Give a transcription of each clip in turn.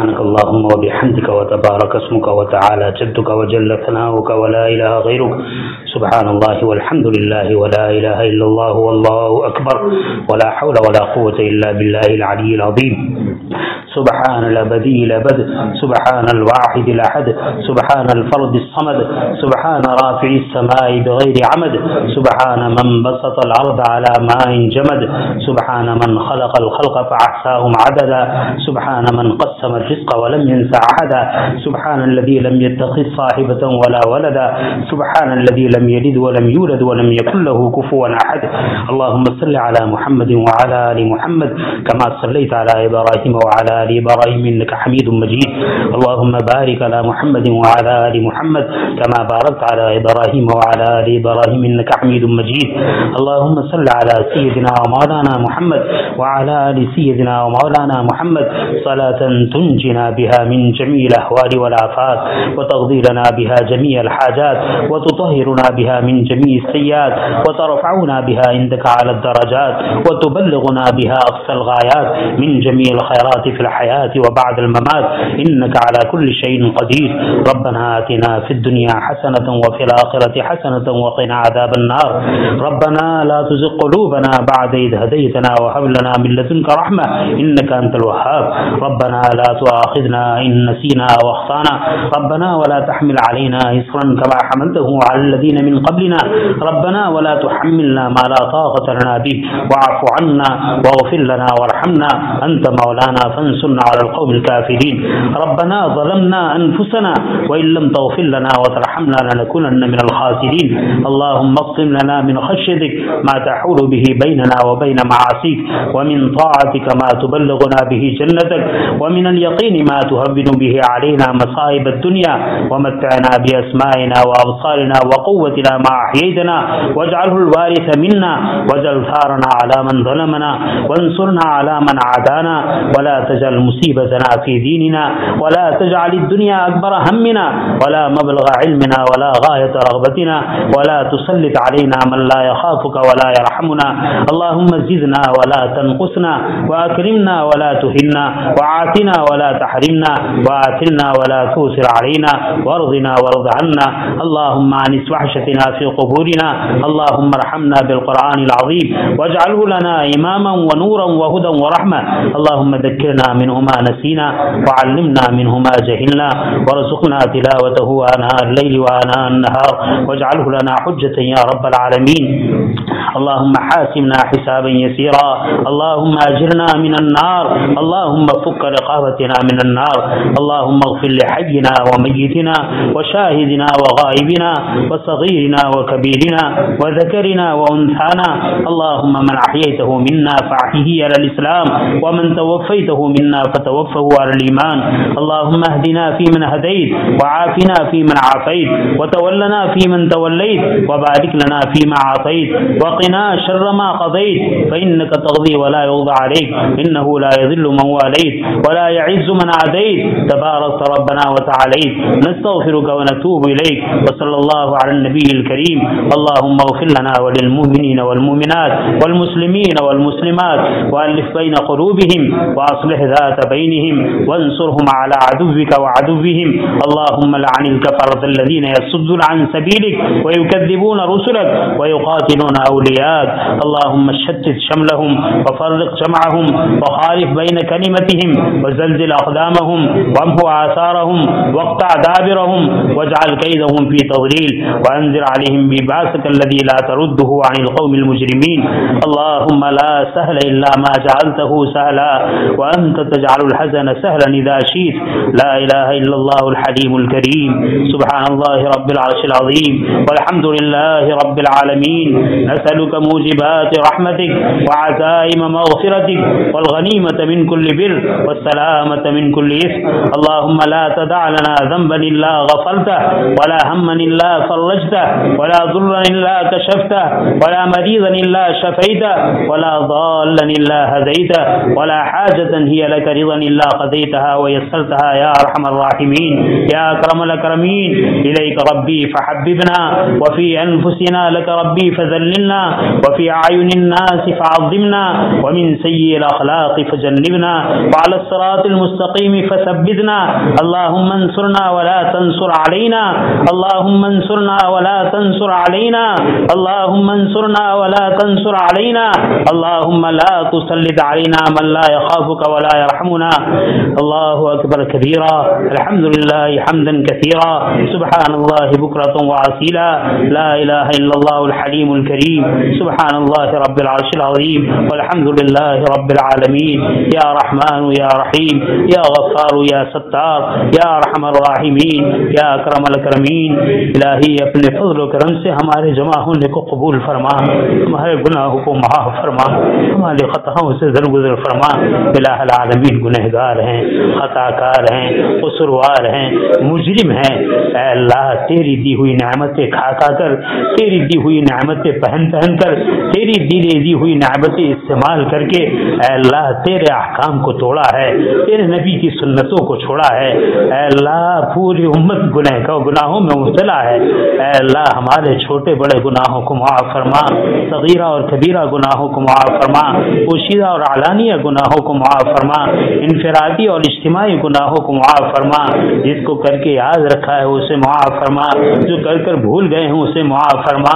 سبحانك اللهم وبحمدك وتبارك اسمك وتعالى جدك وجل ثناؤك ولا إله غيرك. سبحان الله والحمد لله ولا إله إلا الله والله أكبر ولا حول ولا قوة إلا بالله العلي العظيم. سبحان الأبدي الأبد، سبحان الواحد الأحد، سبحان الفرد الصمد، سبحان رافع السماء بغير عمد، سبحان من بسط الأرض على ماء جمد، سبحان من خلق الخلق فأحصاهم عددا، سبحان من قسم الرزق ولم ينس أحدا، سبحان الذي لم يتخذ صاحبة ولا ولدا، سبحان الذي لم يلد ولم يولد ولم يكن له كفوا أحد. اللهم صل على محمد وعلى آل محمد كما صليت على إبراهيم وعلى آل إبراهيم إنك حميد مجيد. اللهم بارك على محمد وعلى آل محمد كما باركت على إبراهيم وعلى آل إبراهيم إنك حميد مجيد. اللهم صل على سيدنا ومولانا محمد وعلى آل سيدنا ومولانا محمد صلاة تنجنا بها من جميع الأهوال والآفات وتقضي لنا بها جميع الحاجات وتطهرنا بها من جميع السيئات وترفعنا بها عندك على الدرجات وتبلغنا بها أقصى الغايات من جميع الخيرات في الحياة وبعد الممات إنك على كل شيء قدير. ربنا آتنا في الدنيا حسنة وفي الآخرة حسنة وقنا عذاب النار. ربنا لا تزغ قلوبنا بعد إذ هديتنا وهب لنا من لدنك رحمة إنك أنت الوهاب. ربنا لا تؤاخذنا إن نسينا وأخطأنا. ربنا ولا تحمل علينا إصرا كما حملته على الذين من قبلنا. ربنا ولا تحملنا ما لا طاقة لنا به واعف عنا واغفر لنا وارحمنا أنت مولانا فانصرنا على القوم الكافرين. ربنا ظلمنا أنفسنا وإن لم تغفر لنا وترحمنا لنكونن من الخاسرين. اللهم اقسم لنا من خشيتك ما تحول به بيننا وبين معاصيك ومن طاعتك ما تبلغنا به جنتك ومن اليقين ما تهون به علينا مصائب الدنيا ومتعنا بأسمائنا وأبصارنا وقوتنا ما أحييتنا واجعله الوارث منا واجعل ثارنا على من ظلمنا وانصرنا على من عادانا ولا تجعل مصيبتنا في ديننا ولا تجعل الدنيا أكبر همنا ولا مبلغ علمنا ولا غاية رغبتنا ولا تسلط علينا من لا يخافك ولا يرحمنا. اللهم زدنا ولا تنقصنا وأكرمنا ولا تهنا وعاتنا ولا تحرمنا وآثرنا ولا تؤثر علينا وارضنا وارض عنا. اللهم أنس وحشتنا في قبورنا. اللهم ارحمنا بالقرآن العظيم واجعله لنا إماما ونورا وهدى ورحمة. اللهم ذكرنا منه ما نسينا وعلمنا منه ما جهلنا وارزقنا تلاوته آناء الليل وآناء النهار واجعله لنا حجة يا رب العالمين. اللهم حاسبنا حسابا يسيرا. اللهم أجرنا من النار. اللهم فك رقابتنا من النار. اللهم اغفر لحينا وميتنا وشاهدنا وغائبنا وصغيرنا وكبيرنا وذكرنا وأنثانا. اللهم من أحييته منا فأحيه على الإسلام ومن توفيته منا فتوفه على الإيمان. اللهم اهدنا فيمن هديت وعافنا فيمن عافيت وتولنا فيمن توليت وبارك لنا فيما أعطيت وقنا شر ما قضيت فإنك تقضي ولا يقضى عليك إنه لا يذل من واليت ولا يعز من عاديت تبارك ربنا وتعاليت. نستغفرك ونتوب إليك وصلى الله على النبي الكريم. اللهم اغفر لنا وللمؤمنين والمؤمنات والمسلمين والمسلمات وألف بين قلوبهم وأصلح ذات بينهم وانصرهم على عدوك وعدوهم. اللهم لعن الكفرة الذين يصدون عن سبيلك ويكذبون رسلك ويقاتلون أولياءك. اللهم شتت شملهم وفرق جمعهم وخالف بين كلمتهم وزلزل أقدامهم وامحو آثارهم واقطع دابرهم واجعل كيدهم في تضليل وأنزل عليهم بباسك الذي لا ترده عن القوم المجرمين. اللهم لا سهل إلا ما جعلته سهلا وأنت تجعل الحزن سهلا إذا شئت. لا إله إلا الله الحليم الكريم. سبحان الله رب العرش العظيم والحمد لله رب العالمين. نسألك موجبات رحمتك وعزائم مغفرتك والغنيمة من كل بر والسلامة من كل إثم. اللهم لا تدع لنا ذنبا إلا غفرته ولا هما إلا فرجته ولا ضرا إلا كشفته ولا مريضا إلا شفيته ولا ضالا إلا هديته ولا حاجة هي لك رضا إلا قضيتها ويسرتها يا أرحم الراحمين يا أكرم الأكرمين. إليك ربي فحببنا وفي أنفسنا لك ربي فذللنا وفي أعين الناس فعظمنا ومن سيء الأخلاق فجنبنا وعلى الصراط المستقيم فثبتنا. اللهم انصرنا ولا تنصر علينا اللهم انصرنا ولا تنصر علينا اللهم انصرنا ولا تنصر علينا اللهم لا تسلط علينا من لا يخافك ولا يرحمنا. الله أكبر كبيرا الحمد لله حمدا كثيرا سبحان الله بكرة وأصيلا لا إله إلا الله الحليم الكريم سبحان الله رب العرش العظيم والحمد لله رب العالمين. يا رحمن يا رحيم يا غفار يا ستار يا أرحم الراحمين يا أكرم الأكرمين. الہی اپنے فضل و کرم سے ہمارے جمع ہونے کو قبول فرما, ہمارے گناہوں کو معاف فرما, ہمارے خطاؤں سے درگزر فرما. الہ العالمین گنہگار ہیں, خطا کار ہیں, قصوروار ہیں, مجرم ہیں. اے اللہ تیری دی ہوئی نعمتیں کھا کھا کر, تیری دی ہوئی نعمتیں پہن پہن کر, تیری دی ہوئی نعمتیں استعمال کر کے اے اللہ تیرے احکام کو توڑا ہے, تیرے نبی کی سنتوں کو چھوڑا ہے. اے اللہ پوری امت گناہوں میں مبتلا ہے. اے اللہ ہمارے چھوٹے بڑے گناہوں کو معاف فرما, صغیرہ اور کبیرہ گناہوں کو معاف فرما, پوشیدہ اور علانیہ گناہوں کو معاف فرما, انفرادی اور اجتماعی گناہوں کو معاف فرما. جس کو کر کے یاد رکھا ہے اسے معاف فرما, جو کر بھول گئے ہیں اسے معاف فرما.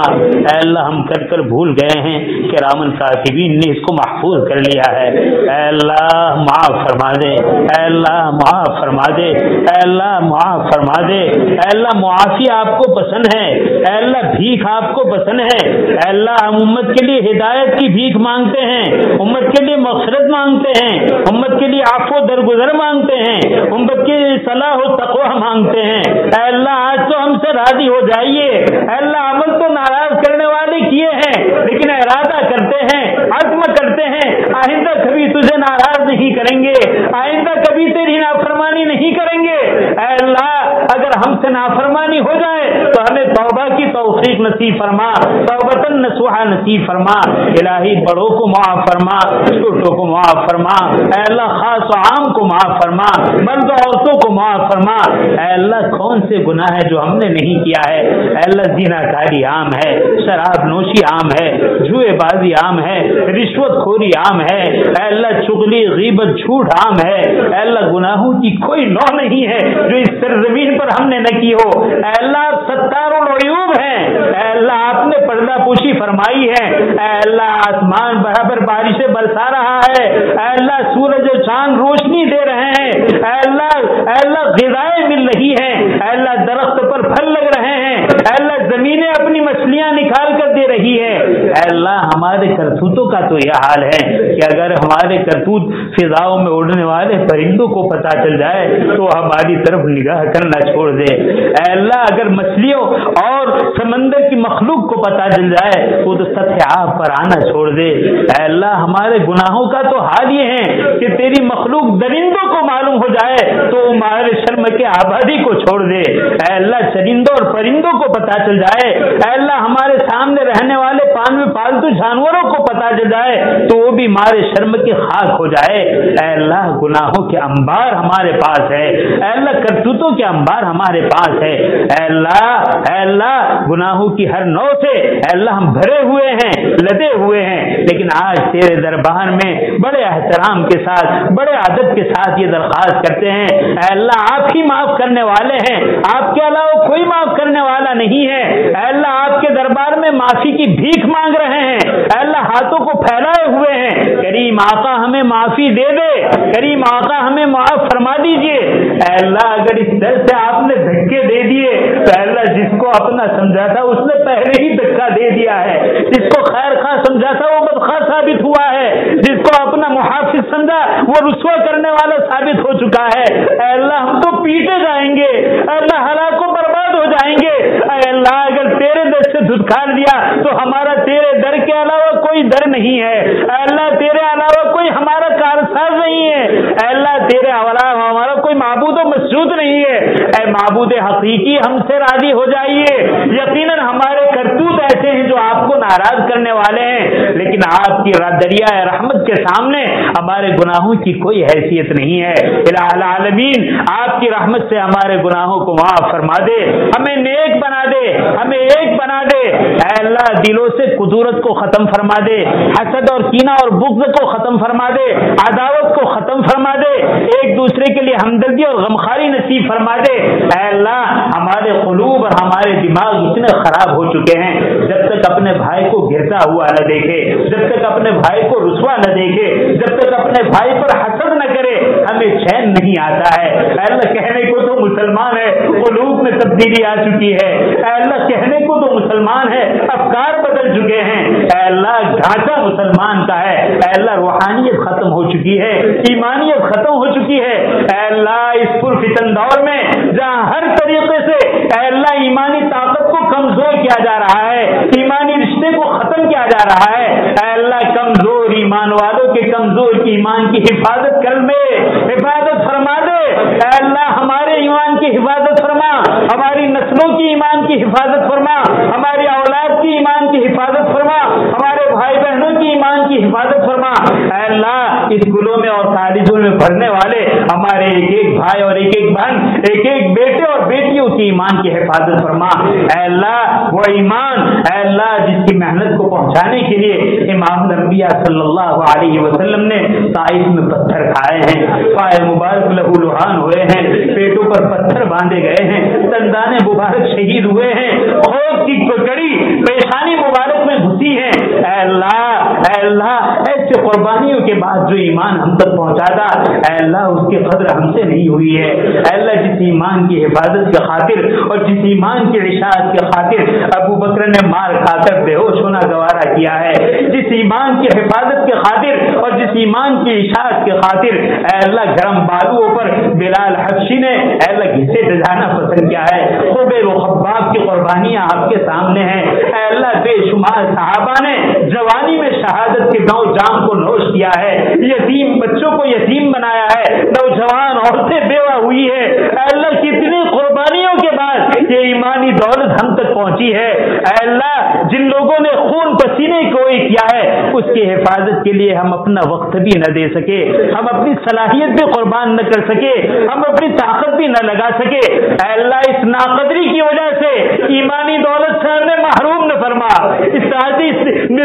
اے اللہ ہم کر بھول گئے ہیں, کرامن کاتبین نے اس کو محفوظ کر لیا ہے. اے اللہ معاف فرما دے, اے اللہ معاف فرما دے, اے اللہ معاف فرما دے. اے اللہ معافی آپ کو پسند ہے, اے اللہ بھیک آپ کو پسند ہے. اے اللہ ہم امت کے لیے ہدایت کی بھیک مانگتے ہیں, امت کے لیے مغفرت مانگتے ہیں, امت کے لیے عفو درگزر مانگتے ہیں, امت کے لیے صلاح و تقوی مانگتے ہیں. اے اللہ آج تو ہم سے راضی ہو جائیے. اے اللہ عمل تو ناراض کرنے والے کیے ہیں لیکن ارادہ کرتے ہیں, عزم کرتے ہیں آئندہ کبھی تجھے ناراض نہیں کریں گے, آئندہ کبھی تیری نافرمانی نہیں کریں گے. اے اللہ اگر ہم سے نافرمانی ہو جائے تو ہمیں توبہ کی توفیق نصیب فرما, توبۃ نصوحہ نصیب فرما. الہی بڑوں کو معاف فرما, چھوٹوں کو معاف فرما. اے اللہ خاص و عام کو معاف فرما, مرد و عورتوں کو معاف فرما. اے اللہ کون سے گناہ ہے جو ہم نے نہیں کیا ہے. اے اللہ زنا کاری عام ہے, شراب نوشی عام ہے, جوئے بازی عام ہے, رشوت خوری عام ہے. اے اللہ چغلی غیبت جھوٹ عام ہے. اے اللہ گناہوں کی کوئی نوع نہیں ہے جو اس سرزمین پر ہم نے نہ کی ہو. اے اللہ ستار العیوب ہیں. اے اللہ آپ نے پردہ پوشی فرمائی ہے. اے اللہ آسمان برابر بارشیں برسا رہا ہے. اے اللہ سورج و چاند روشنی دے رہے ہیں. اے اللہ غذائیں مل رہی ہیں. اے اللہ درخت پر پھل لگ رہے ہیں. اے اللہ زمینیں اپنی مچھلیاں نکال کر دے رہی ہے. اے اللہ ہمارے کرتوتوں کا تو یہ حال ہے کہ اگر ہمارے کرتوت فضاؤں میں اڑنے والے پرندوں کو پتہ چل جائے تو ہماری طرف نگاہ کرنا چھوڑ دے. اے اللہ اگر مچھلیوں اور سمندر کی مخلوق کو پتہ چل جائے وہ تو سطح آب پر آنا چھوڑ دے. اے اللہ ہمارے گناہوں کا تو حال یہ ہے کہ تیری مخلوق درندوں کو معلوم ہو جائے تو ہمارے شرم کے آبادی کو چھوڑ دے. اے اللہ چرندوں اور پرندوں کو پتہ چل جائے. اے اللہ ہمارے سامنے رہنے والے پالتو جانوروں کو پتہ چل جائے تو وہ بھی ہمارے شرم کی خاک ہو جائے. اے اللہ گناہوں کے انبار ہمارے پاس ہے. اے اللہ کرتوتوں کے انبار ہمارے پاس ہے. اے اللہ گناہوں کی ہر نوع سے اے اللہ ہم بھرے ہوئے ہیں, لدے ہوئے ہیں, لیکن آج تیرے دربار میں بڑے احترام کے ساتھ, بڑے ادب کے ساتھ یہ درخواست کرتے ہیں اے اللہ آپ ہی معاف کرنے والے ہیں, آپ کے علاوہ کوئی معاف کرنے والا نہیں ہے. اے اللہ آپ کے دربار میں معافی کی بھیک مانگ رہے ہیں. اے اللہ ہاتھوں کو پھیلائے ہوئے ہیں. کریم آقا ہمیں معافی دے دے, کریم آقا ہمیں معاف فرما دیجئے. اے اللہ اگر اس در سے آپ نے دھکے دے دیے تو اے اللہ جس کو اپنا سمجھا تھا اس نے پہلے ہی دھکا دے دیا ہے, جس کو خیر خواہ سمجھا تھا وہ بدخواہ ثابت ہوا ہے, جس کو اپنا محافظ سمجھا وہ رسوا کرنے والا ثابت ہو چکا ہے. اے اللہ ہم تو پیٹے جائیں گے, اے اللہ ہلاک و برباد ہو جائیں گے. اے اللہ اگر تیرے در سے دھتکار دیا تو ہمارا تیرے در کے علاوہ کوئی در نہیں ہے. اے اللہ تیرے علاوہ کوئی ہمارا کارساز نہیں ہے. اے اللہ تیرے علاوہ ہمارا کوئی معبود و مسجود نہیں ہے. اے معبود حقیقی ہم سے راضی ہو جائیے. یقیناً ہمارے کرتوت ایسے ہیں جو آپ کو ناراض کرنے والے ہیں، لیکن آپ کی دریائے رحمت کے سامنے ہمارے گناہوں کی کوئی حیثیت نہیں ہے۔ الہ العالمین آپ کی رحمت سے ہمارے گناہوں کو معاف فرما دے، ہمیں نیک بنا دے، ہمیں ایک بنا دے۔ اے اللہ دلوں سے کدورت کو ختم فرما دے، حسد اور کینہ اور بغض کو ختم فرما دے، عداوت کو ختم فرما دے، ایک دوسرے کے لیے ہمدردی اور غمخواری نصیب فرما دے۔ اے اللہ ہمارے قلوب اور ہمارے دماغ اتنے خراب ہو چکے ہیں، جب تک اپنے بھائی کو گرتا ہوا نہ دیکھے، جب تک اپنے بھائی کو رسوا نہ دیکھے، جب تک اپنے بھائی پر حسد نہ کرے، ہمیں چین نہیں آتا ہے۔ اے اللہ کہنے کو تو مسلمان ہے، قلوب میں تبدیلی آ چکی ہے۔ اے اللہ کہنے کو تو مسلمان ہے، افکار بدل چکے ہیں۔ اے اللہ ڈھانچہ مسلمان کا ہے، اے اللہ روحانیت ختم ہو چکی ہے، ایمانیت ختم ہو چکی ہے۔ اے اللہ اس پرفتن دور میں جہاں ہر طریقے سے اے اللہ ایمانی طاقت کو کمزور کیا جا رہا ہے، ایمانی رشتے کو ختم کیا جا رہا ہے، اے اللہ کمزور ایمان والوں کے کمزور ایمان کی حفاظت کر میں حفاظت فرما دے۔ اے اللہ ہمارے ایمان کی حفاظت فرما، ہماری نسلوں کی ایمان کی حفاظت فرما، ہماری اولاد کی ایمان کی حفاظت فرما، ہمارے بھائی بہنوں کی ایمان کی حفاظت فرما۔ اے اللہ اسکولوں میں اور کالجوں میں پڑھنے والے ہمارے ایک ایک بھائی اور ایک ایک بہن، ایک ایک بیٹے اور بیٹیوں کی ایمان کی حفاظت فرما۔ اے اللہ وہ ایمان اے اللہ جس کی محنت کو پہنچانے کے لیے امام الانبیاء صلی اللہ علیہ وسلم نے طائف میں پتھر کھائے ہیں، پائے مبارک لہو لہان ہوئے ہیں، پیٹوں پر پتھر باندھے گئے ہیں، دندان مبارک شہید ہوئے ہیں، خوف کی کڑی پیشانی مبارک میں گھسی ہے۔ اے اللہ ایسے قربانیوں کے بعد جو ایمان ہم تک پہنچا تھا، اے اللہ اس کی قدر ہم سے نہیں ہوئی ہے۔ اے اللہ جس ایمان کی حفاظت کی خاطر اور جس ایمان کی اشاعت کی خاطر ابو بکر نے مار کھا کر بے ہوش ہونا گوارا کیا ہے، جس ایمان کی حفاظت کی خاطر اور جس ایمان کی اشاعت کی خاطر اے اللہ گرم بالوں پر بلال حبشی نے اے اللہ گھسے جانا پسند کیا ہے، خبیب و خباب کی قربانیاں آپ کے سامنے ہیں۔ اے اللہ بے شمار صحابہ نے جوانی میں شہادت کے دو جام کو نوش کیا ہے، یتیم بچوں کو یتیم بنایا ہے، نوجوان عورتیں بیوہ ہوئی ہے۔ اے اللہ کتنی قربانیوں کے بعد یہ ایمانی دولت ہم تک پہنچی ہے۔ اے اللہ جن لوگوں نے خون پسینے کوئی کیا ہے اس کی حفاظت کے لیے ہم اپنا وقت بھی نہ دے سکے، ہم اپنی صلاحیت بھی قربان نہ کر سکے، ہم اپنی طاقت بھی نہ لگا سکے۔ اے اللہ اس ناقدری کی وجہ سے ایمانی دولت سے ہمیں محروم نہ فرما، اس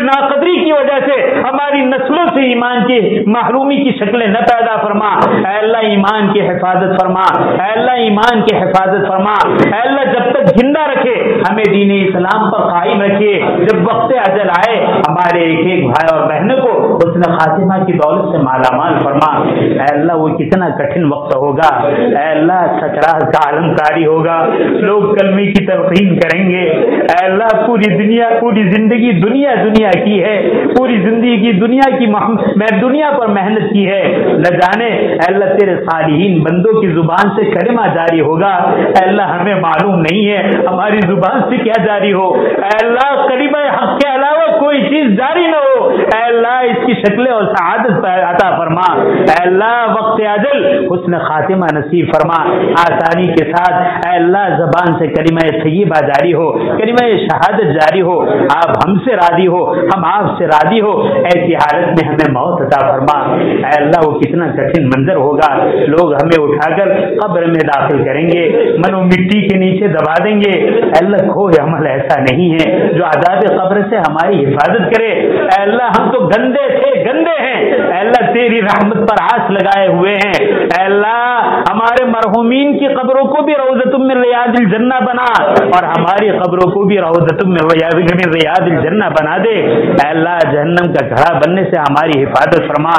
ناقدری کی وجہ سے ہماری نسلوں سے ایمان کی محرومی کی شکلیں نہ پیدا فرما۔ اے اللہ ایمان کی حفاظت فرما، اے اللہ ایمان کی حفاظت فرما۔ اے اللہ جب تک زندہ رکھے ہمیں دین اسلام پر قائم رکھے، جب وقت اجل آئے ہمارے ایک ایک بھائی اور بہنوں کو حسن خاتمہ کی دولت سے مالا مال فرما۔ اے اللہ وہ کتنا کٹھن وقت ہوگا، اے اللہ سکرات کا عالم کاری ہوگا، لوگ کلمے کی تلقین کریں گے۔ اے اللہ پوری زندگی دنیا کی ہے، پوری زندگی دنیا پر محنت کی ہے، نہ جانے اے اللہ تیرے صالحین بندوں کی زبان سے کلمہ جاری ہوگا، اے اللہ ہمیں معلوم نہیں ہے ہماری زبان سے کیا جاری ہو۔ اے اللہ کلمہ حق کے علاوہ کوئی چیز جاری نہ ہو، اے اللہ اس کی شکلیں اور سعادت عطا فرما۔ اے اللہ وقت اجل حسن خاتمہ نصیب فرما، آسانی کے ساتھ اے اللہ زبان سے کلمہ طیبہ جاری ہو، کلمہ شہادت جاری ہو، آپ ہم سے راضی ہو، ہم آپ سے راضی ہو، ایسی حالت میں ہمیں موت عطا فرما۔ اے اللہ وہ کتنا کٹھن منظر ہوگا، لوگ ہمیں اٹھا کر قبر میں داخل کریں گے، منو مٹی کے نیچے دبا دیں گے۔ اے اللہ کوئی عمل ایسا نہیں ہے جو عذاب قبر سے ہماری حفاظت کرے۔ اے اللہ ہم تو گندے ہیں، اے اللہ تیری رحمت پر آس لگائے ہوئے ہیں۔ اے اللہ ہمارے مرحومین کی قبروں کو بھی روضۃ من ریاض الجنہ بنا اور ہماری قبروں کو بھی روضۃ من ریاض الجنہ بنا دے۔ اے اللہ جہنم کا گھڑا بننے سے ہماری حفاظت فرما۔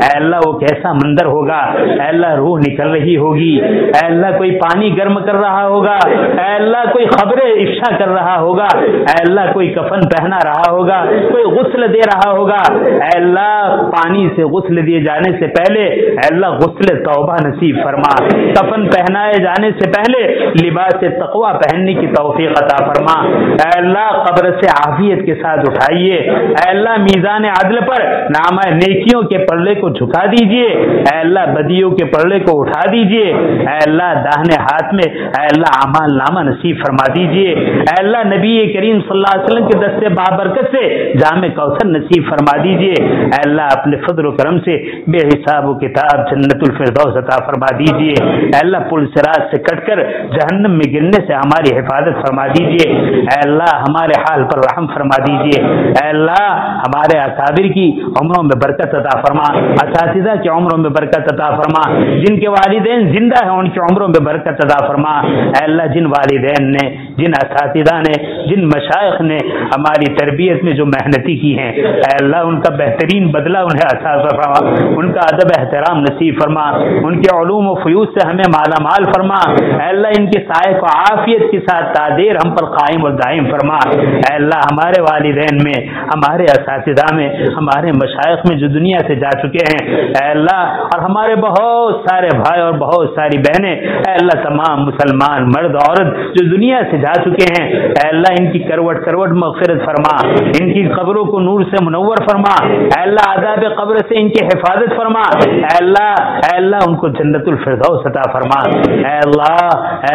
اے اللہ وہ کیسا منظر ہوگا، اے اللہ روح نکل رہی ہوگی، اے اللہ کوئی پانی گرم کر رہا ہوگا، اے اللہ کوئی خبریں افشا کر رہا ہوگا، اے اللہ کوئی کفن پہنا رہا ہوگا، کوئی غسل دے رہا ہوگا۔ اے اللہ پانی سے غسل دیے جانے سے پہلے اے اللہ غسل توبہ نصیب فرما۔ کفن پہنائے جانے سے پہلے لباس تقوی پہننے کی توفیق عطا فرما۔ اے اللہ قبر سے عافیت کے ساتھ اٹھائیے۔ اے اللہ میزان عدل پر نامہ نیکیوں کے پلڑے کو جھکا دیجیے۔ اے اللہ بدیوں کے پلڑے کو اٹھا دیجیے۔ اے اللہ داہنے ہاتھ میں اے اللہ اعمال نامہ نصیب فرما دیجیے۔ اے اللہ نبی کریم صلی اللہ علیہ وسلم کے دستے بابرکت سے جام کوثر نصیب فرما دیجیے۔ اے اللہ اپنے فضل و کرم سے بے حساب و کتاب جنت الفردوس عطا فرما دیجیے۔ اے اللہ پل صراط سے کٹ کر جہنم میں گرنے سے ہماری حفاظت فرما دیجیے۔ اے اللہ ہمارے حال پر رحم فرما دیجیے۔ اے اللہ ہمارے اکابر کی عمروں میں برکت عطا فرما، اساتذہ کی عمروں میں برکت عطا فرما، جن کے والدین زندہ ہیں ان کی عمروں میں برکت عطا فرما۔ اے اللہ جن والدین نے، جن اساتذہ نے، جن مشائخ نے ہماری تربیت میں جو محنتی کی ہیں، اے اللہ ان کا بہترین بدلہ انہیں عطا فرما، ان کا ادب احترام نصیب فرما، ان کے علوم و فیوز سے ہمیں مالا مال فرما۔ اے اللہ ان کے سائے کو عافیت کے ساتھ تادیر ہم پر قائم اور دائم فرما۔ اے اللہ ہمارے والدین میں، ہمارے اساتذہ میں، ہمارے مشائخ میں جو دنیا سے جا چکے ہیں، اے اللہ اور ہمارے بہت سارے بھائی اور بہت ساری بہنیں، اے اللہ تمام مسلمان مرد عورت جو دنیا سے جا چکے ہیں، اے اللہ ان کی کروٹ کروٹ مغفرت فرما، ان کی قبروں کو نور سے منور فرما۔ اے اللہ عذاب قبر سے ان کی حفاظت فرما۔ اے اللہ ان کو جنت الفردوس عطا فرما۔ اے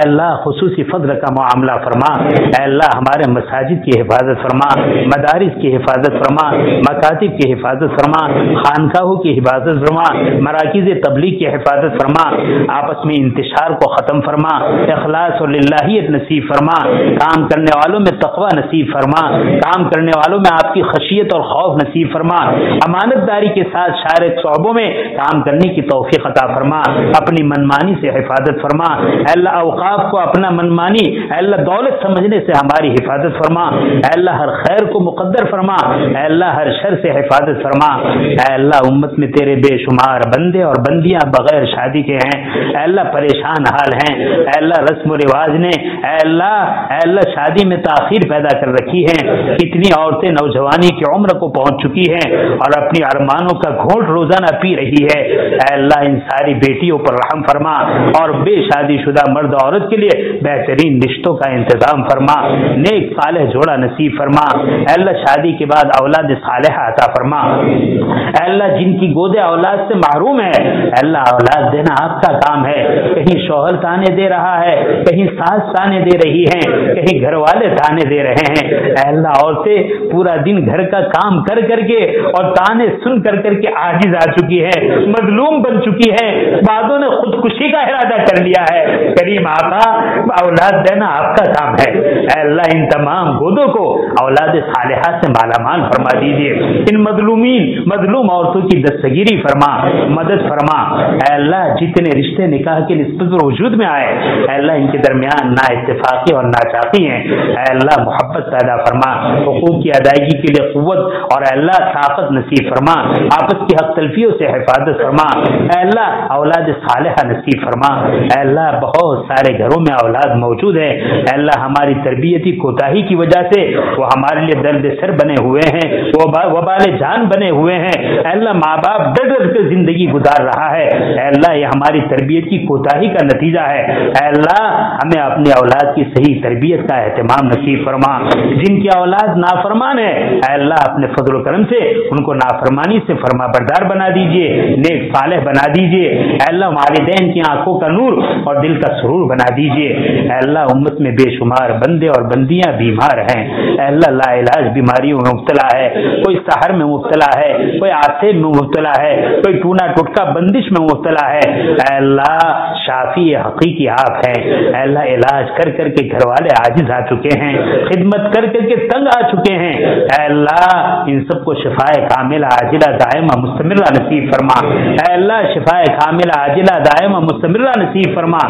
اللہ خصوصی فضل کا معاملہ فرما۔ اے اللہ ہمارے مساجد کی حفاظت فرما، مدارس کی حفاظت فرما، مکاتب کی حفاظت فرما، خانقاہوں کی حفاظت فرما، مراکز تبلیغ کی حفاظت فرما، آپس میں انتشار کو ختم فرما، اخلاص اور للہیت نصیب فرما، کام کرنے والوں میں تقوی نصیب فرما، کام کرنے والوں میں آپ کی خشیت اور خوف نصیب فرما، امانت داری کے ساتھ شارع شعبوں میں کام کرنے کی توفیق عطا فرما، اپنی منمانی سے حفاظت فرما۔ اے اللہ اوقاف کو اپنا منمانی اے اللہ دولت سمجھنے سے ہماری حفاظت فرما۔ اے اللہ ہر خیر کو مقدر فرما، اے اللہ ہر شر سے حفاظت فرما۔ اے اللہ امت میں تیرے بے شمار بندے اور بندیاں بغیر شادی کے ہیں، اے اللہ پریشان حال ہیں، اے اللہ رسم و رواج نے اے اللہ شادی میں تاخیر پیدا کر رکھی ہے، کتنی عورتیں نوجوانی کی عمر کو پہنچ چکی ہیں اور اپنی ارمانوں کا گھونٹ روزانہ پی رہی ہے۔ اے اللہ ان ساری بیٹیوں پر رحم فرما اور بے شادی شدہ مرد عورت کے لیے بہترین رشتوں کا انتظام فرما، نیک صالح جوڑا نصیب فرما۔ اے اللہ شادی کے بعد اولاد صالحہ عطا فرما۔ اے اللہ جن کی گود اولاد سے محروم ہے، اے اللہ اولاد دینا آپ کا کام ہے، کہیں شوہر تانے دے رہا ہے، کہیں ساس تانے دے رہی ہیں، کہیں گھر والے تانے دے رہے ہیں۔ اے اللہ عورتیں پورا دن گھر کا کام کر کر کے اور تانے سن کر کر کے عاجز آ چکی ہے، مظلوم بن چکی ہے، بعضوں نے خودکشی کا ارادہ کر لیا ہے۔ کریم آقا اولاد دینا آپ کا کام ہے، اے اللہ ان تمام گودوں کو اولاد صالحہ سے مالا مال فرما دیجیے، ان مظلوم عورتوں کی دستگیری فرما، مدد فرما۔ اے اللہ جتنے رشتے نکاح کے نسبت پر وجود میں آئے، اے اللہ ان کے درمیان نا اتفاقی اور ناچاقی ہیں، اے اللہ محبت پیدا فرما، حقوق کی ادائیگی کے لیے قوت اور اے اللہ طاقت نصیب فرما، آپس کی حق تلفیوں سے حفاظت فرما۔ اے اللہ اولاد صالحہ نصیب فرما۔ اے اللہ بہت سارے گھروں میں اولاد موجود ہے، اے اللہ ہماری تربیتی کوتاہی کی وجہ سے وہ ہمارے لیے درد سر بنے ہوئے ہیں، وہ وبال جان بنے ہوئے ہیں۔ اے اللہ ماں باپ ڈر ڈر کے زندگی گزار رہا ہے، اے اللہ یہ ہماری تربیت کی کوتاہی کا نتیجہ ہے۔ اے اللہ ہمیں اپنی اولاد کی صحیح تربیت کا اہتمام نصیب فرما۔ جن کی اولاد نافرمان ہے، اے اللہ اپنے فضل و کرم سے ان کو نافرمانی سے فرما بردار بنا دیجیے، نیک صالح بنا دیجیے۔ اے اللہ والدین کی آنکھوں کا نور اور دل کا سرور بنا دیجیے۔ اے اللہ امت میں بے شمار بندے اور بندیاں بیمار ہیں، اے اللہ لا علاج بیماریوں میں مبتلا ہے، کوئی سحر میں مبتلا ہے، کوئی آسیب میں مبتلا ہے، کوئی ٹونا ٹٹکا بندش میں مبتلا ہے۔ اے اللہ شافی حقیقی آپ ہیں، اے اللہ علاج کر کر کے گھر والے عاجز آ چکے ہیں، خدمت کر کر کے تنگ آ چکے ہیں۔ اے اللہ ان سب کو شفائے کاملہ عاجلہ دائمہ مستمرہ نصیب فرما۔ اے اللہ شفائے کاملہ عاجلہ دائمہ مستمرہ نصیب فرما۔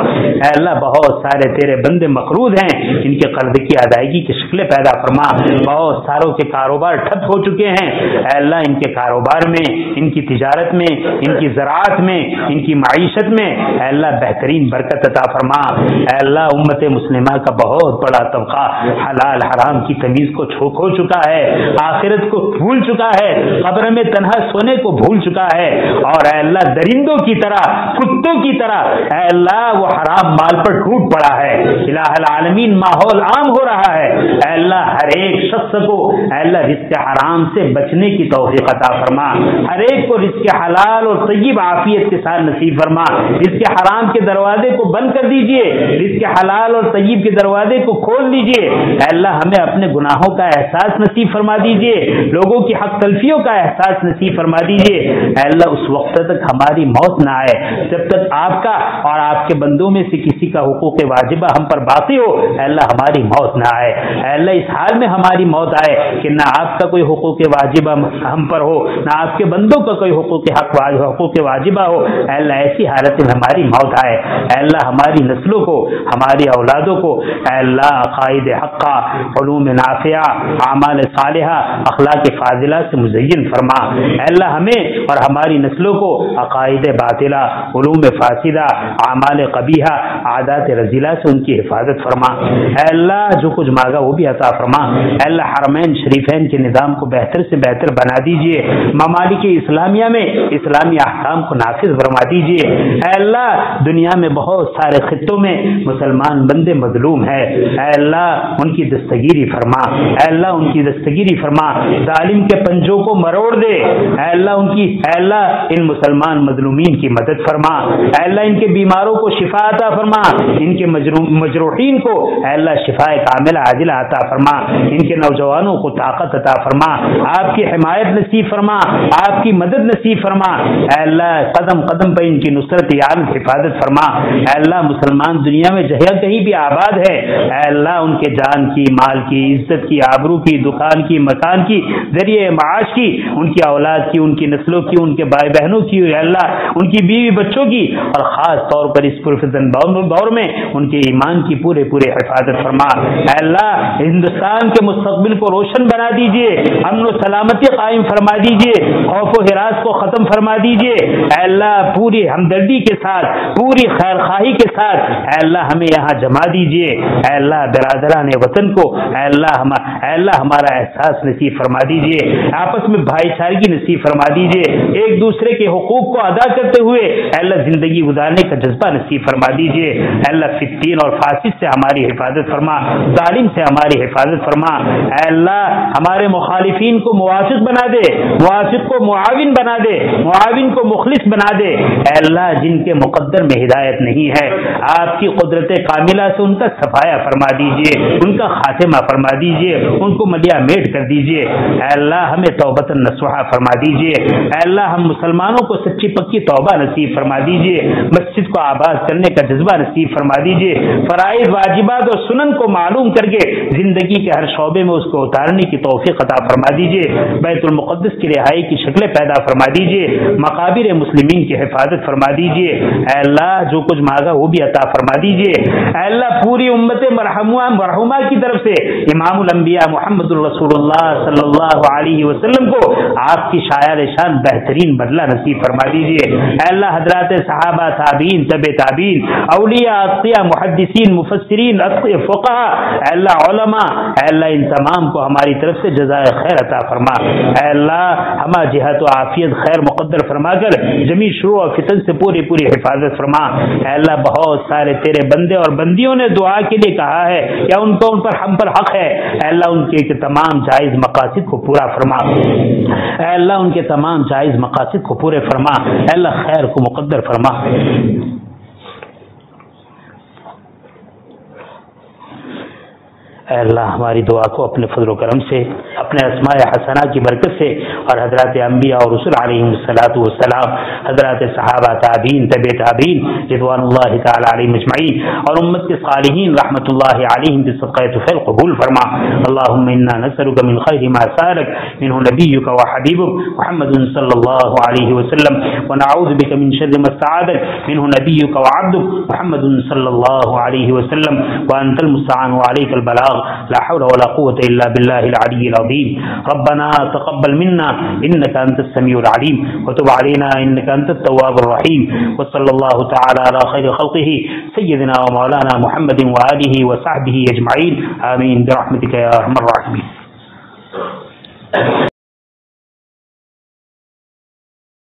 اے اللہ بہت سارے تیرے بندے مقروض ہیں، ان کے قرض کی ادائیگی کی شکلیں پیدا فرما۔ بہت ساروں کے کاروبار ٹھپ ہو چکے ہیں، اے اللہ ان کے کاروبار میں، ان کی تجارت میں، ان کی زراعت میں، ان کی معیشت میں اے اللہ بہترین برکت عطا فرما۔ اے اللہ امت مسلمہ کا بہت بڑا طبقہ حلال حرام کی تمیز کو کھو چکا ہے، آخرت کو بھول چکا ہے، قبر میں تنہا سونے کو بھول چکا ہے، اور اے اللہ درندوں کی طرح، کتوں کی کی طرح اے اللہ وہ حرام مال پر ٹوٹ پڑا ہے. الہ العالمین ماحول عام ہو رہا ہے. اے اللہ ہر ایک شخص کو اے اللہ رزق حرام سے بچنے کی توفیق عطا فرما. ہر ایک کو رزق حلال اور طیب عافیت کے ساتھ نصیب فرما. رزق حرام کے دروازے کو بند کر دیجئے, رزق حلال اور طیب کے دروازے کو کھول دیجئے. اے اللہ ہمیں اپنے گناہوں کا احساس نصیب فرما دیجئے, لوگوں کی حق تلفیوں کا احساس نصیب فرما دیجئے. اے اللہ اس وقت تک ہماری موت نہ آئے جب تک آپ کا اور آپ کے بندوں میں سے کسی کا حقوق واجبہ ہم پر باقی ہو. اے اللہ ہماری موت نہ آئے. اے اللہ اس حال میں ہماری موت آئے کہ نہ آپ کا کوئی حقوق واجبہ ہم پر ہو, نہ آپ کے بندوں کا کوئی حقوق واجبہ ہو. اے اللہ ایسی حالت میں ہماری موت آئے. اے اللہ ہماری نسلوں کو, ہماری اولادوں کو اے اللہ عقائد حقہ, علوم نافعہ, اعمال صالحہ, اخلاق فاضلہ سے مزین فرما. اے اللہ ہمیں اور ہماری نسلوں کو عقائد باطلہ, علوم فاسدہ, اعمال قبیحہ, عادات رذیلہ سے ان کی حفاظت فرما. اے اللہ جو کچھ مانگا وہ بھی عطا فرما. اے اللہ حرمین شریفین کے نظام کو بہتر سے بہتر بنا دیجئے. ممالک اسلامیہ میں اسلامی احکام کو نافذ فرما دیجئے. اے اللہ دنیا میں بہت سارے خطوں میں مسلمان بندے مظلوم ہیں. اے اللہ ان کی دستگیری فرما. اے اللہ ان کی دستگیری فرما. ظالم کے پنجوں کو مروڑ دے. اے اللہ ان مسلمان مظلومین کی مدد فرما. اے اللہ ان کے بیماروں کو شفا عطا فرما. ان کے مجروحین کو اے اللہ شفاء کاملہ عاجلہ عطا فرما. ان کے نوجوانوں کو طاقت عطا فرما. آپ کی حمایت نصیب فرما, آپ کی مدد نصیب فرما. اے اللہ قدم قدم پہ ان کی نصرت یاد حفاظت فرما. اے اللہ مسلمان دنیا میں جہاں کہیں بھی آباد ہے اے اللہ ان کے جان کی, مال کی, عزت کی, آبرو کی, دکان کی, مکان کی, ذریعہ معاش کی, ان کی اولاد کی, ان کی نسلوں کی, ان کے بھائی بہنوں کی, اے اللہ ان کی بیوی بچوں کی, اور خاص طور پر اس پرفتن دور میں ان کے ایمان کی پورے حفاظت فرما. اے اللہ ہندوستان کے مستقبل کو روشن بنا دیجئے, امن و سلامتی قائم فرما دیجئے, خوف و ہراس کو ختم فرما دیجئے. اے اللہ پوری ہمدردی کے ساتھ, پوری خیر خواہی کے ساتھ اے اللہ ہمیں یہاں جمع دیجئے. اے اللہ برادران وطن کو اے اللہ ہمارا احساس نصیب فرما دیجئے. آپس میں بھائی چارگی نصیب فرما دیجئے. ایک دوسرے کے حقوق کو ادا کرتے ہوئے اے اللہ زندگی گزارنے کا جذبہ نصیب فرما دیجئے. اے اللہ فتین اور فاسد سے ہماری حفاظت فرما, ظالم سے ہماری حفاظت فرما. اے اللہ ہمارے مخالفین کو موافق بنا دے, موافق کو معاون بنا دے, معاون کو مخلص بنا دے. اے اللہ جن کے مقدر میں ہدایت نہیں ہے آپ کی قدرت کاملہ سے ان کا صفایا فرما دیجئے, ان کا خاتمہ فرما دیجئے, ان کو ملیا میٹ کر دیجئے. اے اللہ ہمیں توبۃ نصوحہ فرما دیجئے. اے اللہ ہم مسلمانوں کو سچی پکی توبہ نصیب فرما دیجئے. مسجد کو آباد کرنے کا جذبہ نصیب فرما دیجئے. فرائض واجبات اور سنن کو معلوم کر کے زندگی کے ہر شعبے میں اس کو اتارنے کی توفیق عطا فرما دیجئے. بیت المقدس کی رہائی کی شکلیں پیدا فرما دیجئے. مقابر مسلمین کی حفاظت فرما دیجئے. اے اللہ جو کچھ مانگا وہ بھی عطا فرما دیجئے. اے اللہ پوری امت مرحومہ کی طرف سے امام الانبیاء محمد الرسول اللہ صلی اللہ علیہ وسلم کو آپ کی شاعر شان بہترین بدلہ نصیب فرما دیجئے. اے اللہ حضرات صحابہ, تابعین, تبع تابعین, اولیاء, اتقیاء, محدثین, مفسرین, فقہاء, اے اللہ علماء, اے اللہ ان تمام کو ہماری طرف سے جزائے خیر عطا فرما. اے اللہ ہمارا جہت و عافیت خیر مقدر فرما کر جمی شروع اور فتن سے پوری حفاظت فرما. اے اللہ بہت سارے تیرے بندے اور بندیوں نے دعا کے لیے کہا ہے یا ان پر ہم پر حق ہے. اے اللہ ان کے تمام جائز مقاصد کو پورا فرما. اے اللہ ان کے تمام جائز مقاصد کو پورے فرما. اے اللہ خیر کو مقدر فرما. اے اللہ ہماری دعا کو اپنے فضل و کرم سے, اپنے اسماء حسنہ کی برکت سے اور حضرات انبیاء اور رسول علیہم الصلاۃ والسلام, حضرات صحابہ, تابعین, تبع تابعین رضوان اللہ تعالی علیہم اجمعین اور امت کے صالحین رحمۃ اللہ علیہم بصدقہ طفیل قبول فرما. اللهم انا نسألك من خیر ما سألك منه نبيك وحبيبك محمد صلی اللہ علیہ وسلم ونعوذ بك من شر ما استعاذك منه نبيك وعبدك محمد صلی اللہ علیہ وسلم وانت المستعان وعليك البلاغ لا حول ولا قوة إلا بالله العلي العظيم. ربنا تقبل منا إنك أنت السميع العليم وتب علينا إنك أنت التواب الرحيم. وصلى الله تعالى على خير خلقه سيدنا ومولانا محمد وآله وصحبه أجمعين. آمين برحمتك يا أرحم الراحمين.